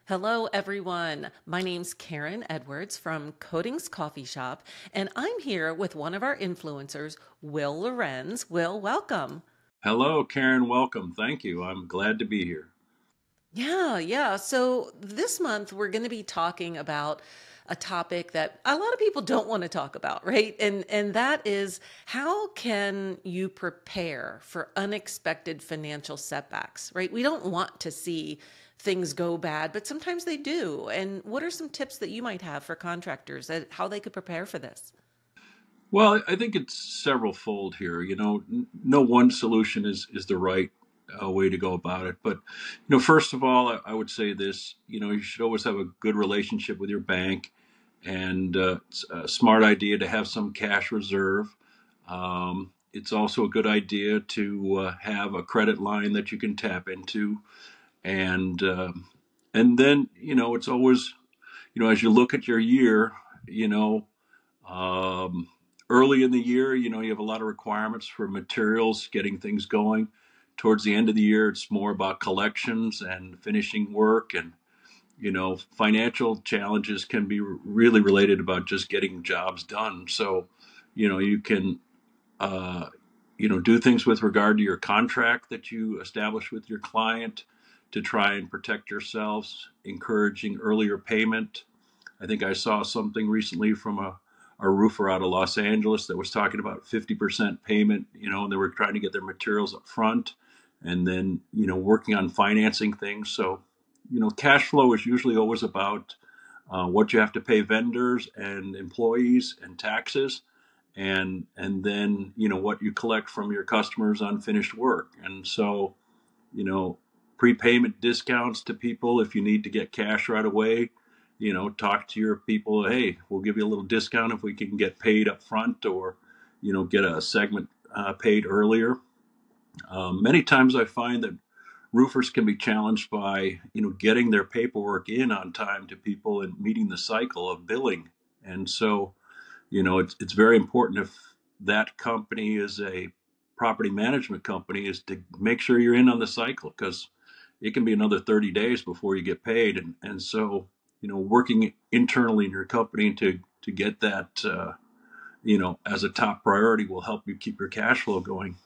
Hello, everyone. My name's Karen Edwards from CoatingsCoffeeShop, and I'm here with one of our influencers, Will Lorenz. Will, welcome. Hello, Karen. Welcome. Thank you. I'm glad to be here. Yeah. So this month we're going to be talking about a topic that a lot of people don't want to talk about, right? And that is how can you prepare for unexpected financial setbacks, right? We don't want to see things go bad, but sometimes they do. And what are some tips that you might have for contractors that how they could prepare for this? Well, I think it's several fold here. No one solution is the right way to go about it. But, first of all, I would say this, you should always have a good relationship with your bank, and it's a smart idea to have some cash reserve. It's also a good idea to have a credit line that you can tap into. And then, it's always, as you look at your year, you know, Um, early in the year, you have a lot of requirements for materials, getting things going. Towards the end of the year, it's more about collections and finishing work. And, financial challenges can be really related about just getting jobs done. So, you can, uh, do things with regard to your contract that you establish with your client to try and protect yourselves, encouraging earlier payment. I think I saw something recently from a roofer out of Los Angeles that was talking about 50% payment, and they were trying to get their materials up front and then, working on financing things. So, cash flow is usually always about what you have to pay vendors and employees and taxes, and then, what you collect from your customers on finished work. And so, you know, prepayment discounts to people if you need to get cash right away. Talk to your people. Hey, we'll give you a little discount if we can get paid up front, or get a segment paid earlier. Many times I find that roofers can be challenged by getting their paperwork in on time to people and meeting the cycle of billing. And so it's very important, if that company is a property management company, is to make sure you're in on the cycle, because it can be another 30 days before you get paid. And so, working internally in your company to get that, as a top priority will help you keep your cash flow going.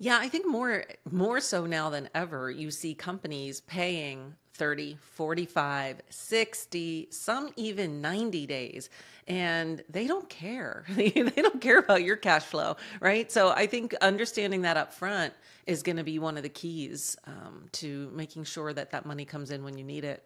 Yeah, I think more so now than ever, you see companies paying 30, 45, 60, some even 90 days, and they don't care. They don't care about your cash flow, right? So I think understanding that up front is going to be one of the keys to making sure that that money comes in when you need it.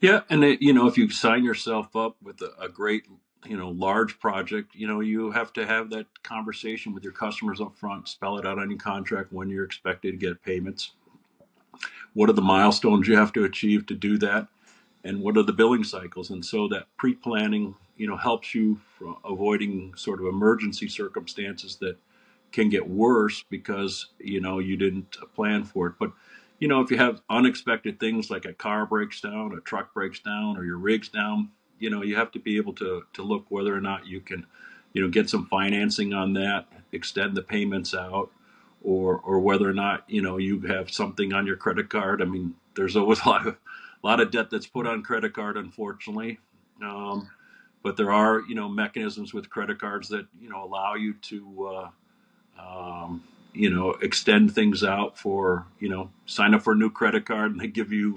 Yeah, and if you sign yourself up with a great, large project, you have to have that conversation with your customers up front, spell it out on your contract when you're expected to get payments. What are the milestones you have to achieve to do that, and what are the billing cycles? And so that pre-planning, helps you from avoiding sort of emergency circumstances that can get worse because you didn't plan for it. But if you have unexpected things like a car breaks down, a truck breaks down, or your rig's down, you have to be able to look whether or not you can get some financing on that, extend the payments out, or whether or not you have something on your credit card. I mean, there's always a lot of debt that's put on credit card, unfortunately. um, but there are mechanisms with credit cards that allow you to um, extend things out for, sign up for a new credit card and they give you,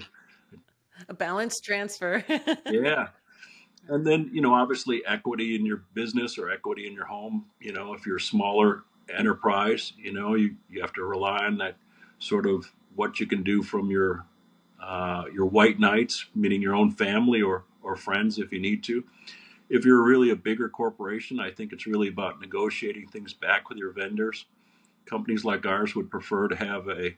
A balance transfer. yeah. And then, obviously equity in your business or equity in your home. If you're a smaller enterprise, you have to rely on that sort of what you can do from your white knights, meaning your own family or friends if you need to. If you're really a bigger corporation, I think it's really about negotiating things back with your vendors. Companies like ours would prefer to have a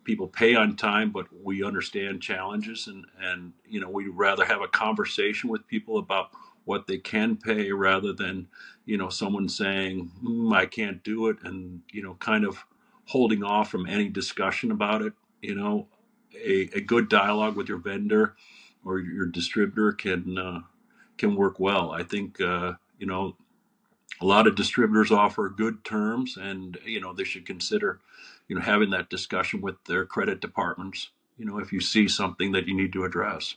people pay on time, but we understand challenges, and we'd rather have a conversation with people about what they can pay rather than someone saying, I can't do it, and kind of holding off from any discussion about it. A good dialogue with your vendor or your distributor can work well. I think a lot of distributors offer good terms, and they should consider having that discussion with their credit departments. if you see something that you need to address.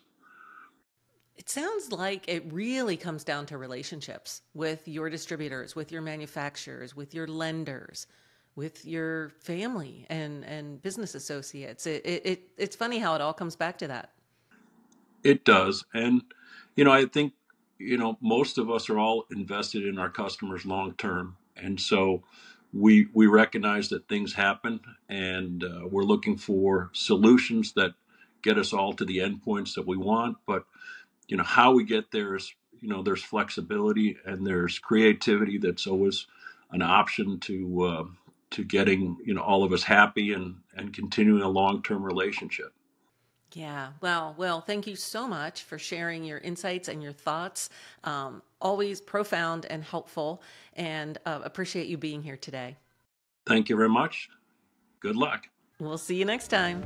It sounds like it really comes down to relationships with your distributors, with your manufacturers, with your lenders, with your family and business associates. It's funny how it all comes back to that. It does. And, I think, most of us are all invested in our customers long term. And so we recognize that things happen, and we're looking for solutions that get us all to the endpoints that we want. But, how we get there is, there's flexibility and there's creativity that's always an option to getting, all of us happy and continuing a long term relationship. Yeah. Well, thank you so much for sharing your insights and your thoughts. Always profound and helpful, and appreciate you being here today. Thank you very much. Good luck. We'll see you next time.